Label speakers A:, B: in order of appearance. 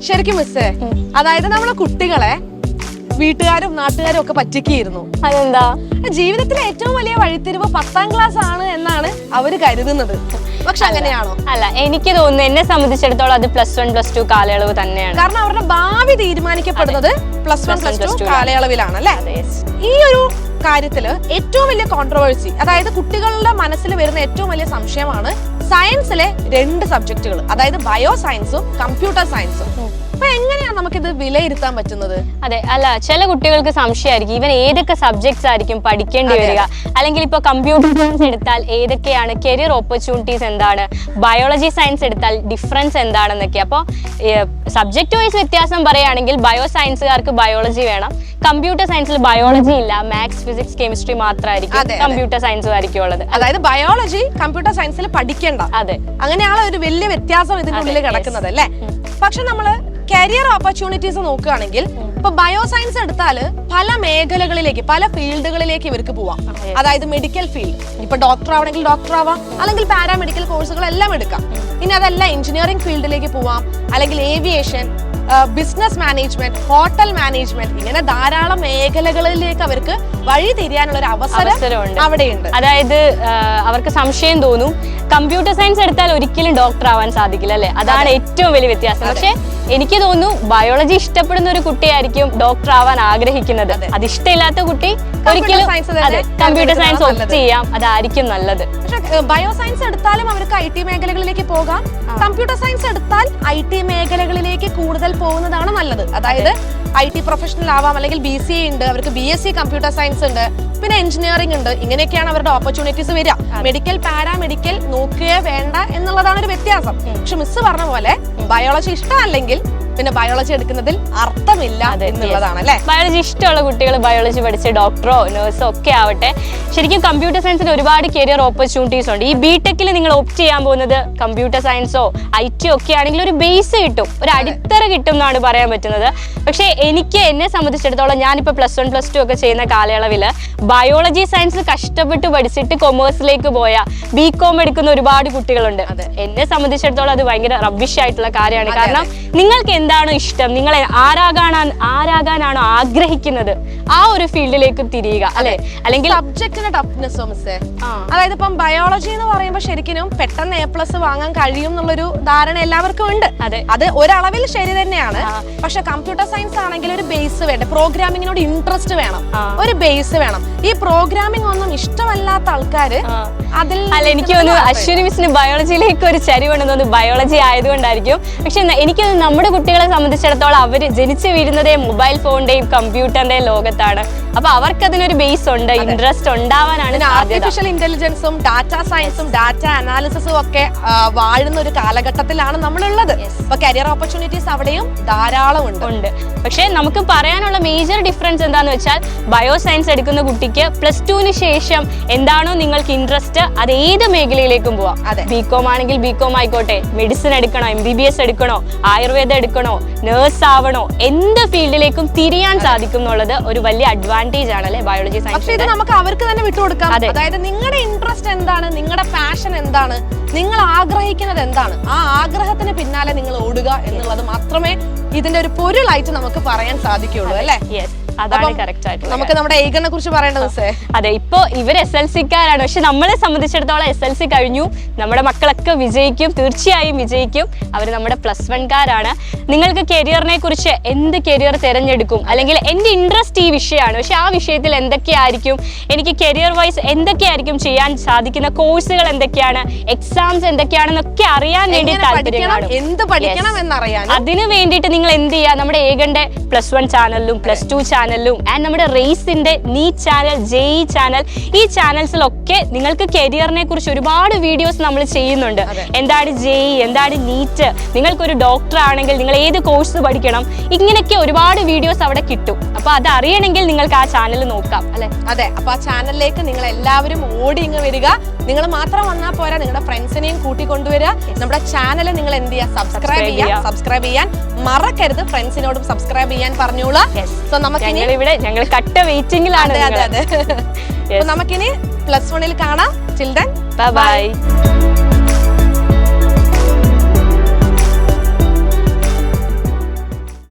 A: ശരിക്കും മിസ്സേ, അതായത് നമ്മളെ കുട്ടികളെ വീട്ടുകാരും നാട്ടുകാരും ഒക്കെ പറ്റിക്കുന്നു.
B: അതെന്താ?
A: ജീവിതത്തിലെ ഏറ്റവും വലിയ വഴിത്തിരിവ് 10ാം ക്ലാസ് ആണ് എന്നാണ് അവര് കരുതുന്നത്. പക്ഷെ അങ്ങനെയാണോ?
B: അല്ല, എനിക്ക് തോന്നുന്നു എന്നെ സംബന്ധിച്ചിടത്തോളം അത് +1 +2 കാലയളവ് തന്നെയാണ്.
A: കാരണം അവരുടെ ഭാവി തീരുമാനിക്കപ്പെടുന്നത് +1 +2 കാലയളവിലാണ് അല്ലേ? ഈ ഒരു കാര്യത്തില് ഏറ്റവും വലിയ കോൺട്രവേഴ്സി, അതായത് കുട്ടികളുടെ മനസ്സിൽ വരുന്ന ഏറ്റവും വലിയ സംശയമാണ് സയൻസിലെ 2 സബ്ജക്റ്റുകൾ, അതായത് ബയോ സയൻസും കമ്പ്യൂട്ടർ സയൻസും. അപ്പൊ എങ്ങനെയാണ് നമുക്കിത് വിലയിരുത്താൻ പറ്റുന്നത്?
B: അതെ, അല്ല, ചില കുട്ടികൾക്ക് സംശയമായിരിക്കും ഇവൻ ഏതൊക്കെ സബ്ജക്ട്സ് ആയിരിക്കും പഠിക്കേണ്ടി വരിക, അല്ലെങ്കിൽ ഇപ്പൊ കമ്പ്യൂട്ടർ സയൻസ് എടുത്താൽ ഏതൊക്കെയാണ് കരിയർ ഓപ്പർച്യൂണിറ്റീസ്, എന്താണ് ബയോളജി സയൻസ് എടുത്താൽ ഡിഫറൻസ് എന്താണെന്നൊക്കെ. അപ്പോൾ സബ്ജക്ട് വൈസ് വ്യത്യാസം പറയുകയാണെങ്കിൽ ബയോ സയൻസുകാർക്ക് ബയോളജി വേണം, കമ്പ്യൂട്ടർ സയൻസിൽ ബയോളജി ഇല്ല, മാത്സ് ഫിസിക്സ് കെമിസ്ട്രി മാത്രമായിരിക്കും കമ്പ്യൂട്ടർ സയൻസുകാർക്കും ഉള്ളത്.
A: അതായത് ബയോളജി കമ്പ്യൂട്ടർ സയൻസിൽ പഠിക്കേണ്ട,
B: അതെ,
A: അങ്ങനെയാണ് ഒരു വലിയ വ്യത്യാസം ഇതിനുള്ളിൽ കിടക്കുന്നത് അല്ലേ? പക്ഷെ നമ്മള് കരിയർ ഓപ്പർച്യൂണിറ്റീസ് നോക്കുകയാണെങ്കിൽ ഇപ്പൊ ബയോ സയൻസ് എടുത്താല് പല മേഖലകളിലേക്ക്, പല ഫീൽഡുകളിലേക്ക് ഇവർക്ക് പോവാം. അതായത് മെഡിക്കൽ ഫീൽഡ്, ഇപ്പൊ ഡോക്ടർ ആവണമെങ്കിൽ ഡോക്ടർ ആവാം, അല്ലെങ്കിൽ പാരാമെഡിക്കൽ കോഴ്സുകൾ എല്ലാം എടുക്കാം. ഇനി അതല്ല എഞ്ചിനീയറിംഗ് ഫീൽഡിലേക്ക് പോവാം, അല്ലെങ്കിൽ aviation, business management, hotel management, ഇങ്ങനെ ധാരാളം മേഖലകളിലേക്ക് അവർക്ക് വഴി തിരിയാനുള്ള ഒരു അവസരം അവിടെയുണ്ട്.
B: അതായത് അവർക്ക് സംശയം തോന്നും കമ്പ്യൂട്ടർ സയൻസ് എടുത്താൽ ഒരിക്കലും ഡോക്ടർ ആവാൻ സാധിക്കില്ല അല്ലെ? അതാണ് ഏറ്റവും വലിയ വ്യത്യാസം. പക്ഷെ എനിക്ക് തോന്നുന്നു ബയോളജി ഇഷ്ടപ്പെടുന്ന ഒരു കുട്ടിയായിരിക്കും ഡോക്ടർ ആവാൻ ആഗ്രഹിക്കുന്നത്. അത് ഇഷ്ടമില്ലാത്ത കുട്ടി ഒരിക്കലും കമ്പ്യൂട്ടർ സയൻസ് ഓപ്റ്റ് ചെയ്യാം, അതായിരിക്കും നല്ലത്.
A: പക്ഷെ ബയോ സയൻസ് എടുത്താലും അവർക്ക് IT മേഖലകളിലേക്ക് പോകാം, കമ്പ്യൂട്ടർ സയൻസ് എടുത്താൽ IT മേഖലകളിലേക്ക് കൂടുതൽ പോകുന്നതാണ് നല്ലത്. അതായത് IT പ്രൊഫഷണൽ ആവാം, അല്ലെങ്കിൽ BCA ഉണ്ട്, അവർക്ക് BSc കമ്പ്യൂട്ടർ സയൻസ് ഉണ്ട്, പിന്നെ എഞ്ചിനീയറിംഗ് ഉണ്ട്. ഇങ്ങനെയൊക്കെയാണ് അവരുടെ ഓപ്പർച്യൂണിറ്റീസ് വരിക. മെഡിക്കൽ, പാരാമെഡിക്കൽ നോക്കുകയേ വേണ്ട എന്നുള്ളതാണ് ഒരു വ്യത്യാസം. പക്ഷെ മിസ് പറഞ്ഞ പോലെ ബയോളജി ഇഷ്ടമല്ലെങ്കിൽ പിന്നെ ബയോളജി എടുക്കുന്നതിൽ അർത്ഥമില്ല എന്നുള്ളതാണ് അല്ലെ?
B: ബയോളജി ഇഷ്ടമുള്ള കുട്ടികൾ ബയോളജി പഠിച്ച് ഡോക്ടറോ നഴ്സോ ഒക്കെ ആവട്ടെ. ശരിക്കും കമ്പ്യൂട്ടർ സയൻസിൽ ഒരുപാട് കരിയർ ഓപ്പർച്യൂണിറ്റീസ് ഉണ്ട്. ഈ BTech നിങ്ങൾ ഓപ്റ്റ് ചെയ്യാൻ പോകുന്നത് കമ്പ്യൂട്ടർ സയൻസോ IT ഒക്കെ ആണെങ്കിൽ ഒരു ബേസ് കിട്ടും, ഒരു അടിത്തറ കിട്ടും എന്നാണ് പറയാൻ പറ്റുന്നത്. പക്ഷേ എന്നെ സംബന്ധിച്ചിടത്തോളം ഞാനിപ്പോൾ +1 +2 ഒക്കെ ചെയ്യുന്ന കാലയളവിൽ ബയോളജി സയൻസ് കഷ്ടപ്പെട്ട് പഠിച്ചിട്ട് കൊമേഴ്സിലേക്ക് പോയ BCom എടുക്കുന്ന ഒരുപാട് കുട്ടികളുണ്ട്. എന്നെ സംബന്ധിച്ചിടത്തോളം അത് ഭയങ്കര റബ്ബിഷ് ആയിട്ടുള്ള കാര്യമാണ്. കാരണം നിങ്ങൾക്ക് എന്താണോ ഇഷ്ടം, നിങ്ങൾ ആരാകാനാണോ ആഗ്രഹിക്കുന്നത്, ആ ഒരു ഫീൽഡിലേക്ക് തിരിയുക അല്ലെ? അല്ലെങ്കിൽ
A: സബ്ജക്റ്റിന്റെ ടഫ്നെസ്സോ മിസ്സേ? അതായത് ഇപ്പം ബയോളജി എന്ന് പറയുമ്പോൾ ശരിക്കും പെട്ടെന്ന് A+ വാങ്ങാൻ കഴിയും എന്നുള്ളൊരു ധാരണ എല്ലാവർക്കും ഉണ്ട്. അത് ഒരളവിൽ ശരി തന്നെയാണ്. പക്ഷെ കമ്പ്യൂട്ടർ സയൻസ് ആണെങ്കിൽ ഒരു ബേസ് വേണ്ട, പ്രോഗ്രാമിങ്ങിനോട് ഇൻട്രസ്റ്റ് വേണം, ഒരു ബേസ് വേണം. ഈ പ്രോഗ്രാമിംഗ് ഒന്നും ഇഷ്ടമല്ലാത്ത ആൾക്കാര് അതിൽ
B: അല്ല, എനിക്ക് തോന്നുന്നു അശ്വിനി മിസ്സിന് ബയോളജിയിലേക്ക് ഒരു ചരിവുണ്ടെന്ന് തോന്നുന്നു, ബയോളജി ആയതുകൊണ്ടായിരിക്കും. പക്ഷെ എനിക്ക് നമ്മുടെ കുട്ടികളെ സംബന്ധിച്ചിടത്തോളം അവര് ജനിച്ചു വീഴുന്നതേ മൊബൈൽ ഫോണിന്റെയും കമ്പ്യൂട്ടറിന്റെയും ലോകത്താണ്. അപ്പൊ അവർക്ക് അതിനൊരു ബേസ് ഉണ്ട്, ഇൻട്രസ്റ്റ് ഉണ്ടാവാനാണ്.
A: ആർട്ടിഫിഷ്യൽ ഇന്റലിജൻസും ഡാറ്റ സയൻസും ഡാറ്റ അനാലിസിസും ഒക്കെ വാഴുന്ന ഒരു കാലഘട്ടത്തിലാണ് നമ്മളുള്ളത്. അപ്പൊ കരിയർ ഓപ്പർച്യൂണിറ്റീസ് അവിടെയും ധാരാളം ഉണ്ട്.
B: പക്ഷെ നമുക്ക് പറയാനുള്ള മേജർ ഡിഫറൻസ് എന്താന്ന് വെച്ചാൽ ബയോ സയൻസ് എടുക്കുന്ന കുട്ടിക്ക് +2 ശേഷം എന്താണോ നിങ്ങൾക്ക് ഇൻട്രസ്റ്റ് അത് ഏത് മേഖലയിലേക്കും പോവാം. BCom ആണെങ്കിൽ BCom ആയിക്കോട്ടെ, മെഡിസിൻ എടുക്കണോ, MBBS എടുക്കണോ, ആയുർവേദം എടുക്കണോ, നേഴ്സ് ആവണോ, എന്ത് ഫീൽഡിലേക്കും തിരിയാൻ സാധിക്കും എന്നുള്ളത് ഒരു വലിയ അഡ്വാൻറ്റേജ് ആണ് അല്ലെ ബയോളജി സയൻസ്.
A: പക്ഷേ ഇത് നമുക്ക് അവർക്ക് തന്നെ വിട്ടുകൊടുക്കാം. അതായത് നിങ്ങളുടെ ഇൻട്രസ്റ്റ് എന്താണ്, നിങ്ങളുടെ പാഷൻ എന്താണ്, നിങ്ങൾ ആഗ്രഹിക്കുന്നത് എന്താണ്, ആ ആഗ്രഹത്തിന് പിന്നാലെ നിങ്ങൾ ഓടുക എന്നുള്ളത് മാത്രമേ ഇതിന്റെ ഒരു പൊരുളായിട്ട് നമുക്ക് പറയാൻ സാധിക്കുള്ളൂ അല്ലെ?
B: അതാണ് കറക്റ്റ് ആയിട്ട്.
A: നമുക്ക് നമ്മുടെ ഏകനെ കുറിച്ച് പറയേണ്ടത്.
B: അതെ, ഇപ്പൊ ഇവർ SLC-ക്കാരാണ്. പക്ഷെ നമ്മളെ സംബന്ധിച്ചിടത്തോളം SLC കഴിഞ്ഞു, നമ്മുടെ മക്കളൊക്കെ വിജയിക്കും, തീർച്ചയായും വിജയിക്കും. അവർ നമ്മുടെ +1-കാരാണ്. നിങ്ങൾക്ക് കരിയറിനെ കുറിച്ച് എന്ത് കരിയർ തിരഞ്ഞെടുക്കും, അല്ലെങ്കിൽ എന്റെ ഇൻട്രസ്റ്റ് ഈ വിഷയമാണ്, പക്ഷെ ആ വിഷയത്തിൽ എന്തൊക്കെയായിരിക്കും എനിക്ക് കരിയർ വൈസ് എന്തൊക്കെയായിരിക്കും ചെയ്യാൻ സാധിക്കുന്ന കോഴ്സുകൾ എന്തൊക്കെയാണ്, എക്സാംസ് എന്തൊക്കെയാണെന്നൊക്കെ അറിയാൻ വേണ്ടി താല്പര്യം,
A: എന്ത് പഠിക്കണം എന്നറിയാൻ,
B: അതിന് വേണ്ടിയിട്ട് നിങ്ങൾ എന്ത് ചെയ്യുക, നമ്മുടെ ഏകന്റെ +1 ചാനലിലും +2 ചാനലിലും ആൻഡ് നമ്മുടെ റേസിന്റെ നീറ്റ് ചാനൽ, JEE ചാനൽ, ഈ ചാനൽസിലൊക്കെ നിങ്ങൾക്ക് കരിയറിനെ കുറിച്ച് ഒരുപാട് വീഡിയോസ് നമ്മൾ ചെയ്യുന്നുണ്ട്. എന്താണ് JEE, എന്താണ് നീറ്റ്, നിങ്ങൾക്കൊരു ഡോക്ടർ ആണെങ്കിൽ നിങ്ങൾ ഏത് കോഴ്സ് പഠിക്കണം, ഇങ്ങനെയൊക്കെ ഒരുപാട് വീഡിയോസ് അവിടെ കിട്ടും. അപ്പൊ അത് അറിയണമെങ്കിൽ നിങ്ങൾക്ക് ആ ചാനൽ നോക്കാം അല്ലെ?
A: അതെ, അപ്പൊ ആ ചാനലിലേക്ക് നിങ്ങൾ എല്ലാവരും ഓടി ഇങ്ങ് വരിക. നിങ്ങൾ മാത്രം വന്നാൽ പോരാ, നിങ്ങളുടെ ഫ്രണ്ട്സിനെയും കൂട്ടിക്കൊണ്ടുവരിക. നമ്മുടെ ചാനൽ നിങ്ങൾ എന്ത് ചെയ്യുക, സബ്സ്ക്രൈബ് ചെയ്യാൻ മറക്കരുത്. ഫ്രണ്ട്സിനോടും സബ്സ്ക്രൈബ് ചെയ്യാൻ പറഞ്ഞോളാം. സോ നമുക്ക്
B: ഞങ്ങൾ കട്ട വെയിറ്റിംഗിലാണ്.
A: നമുക്കിനി +1-ൽ കാണാം. Till then,
B: bye.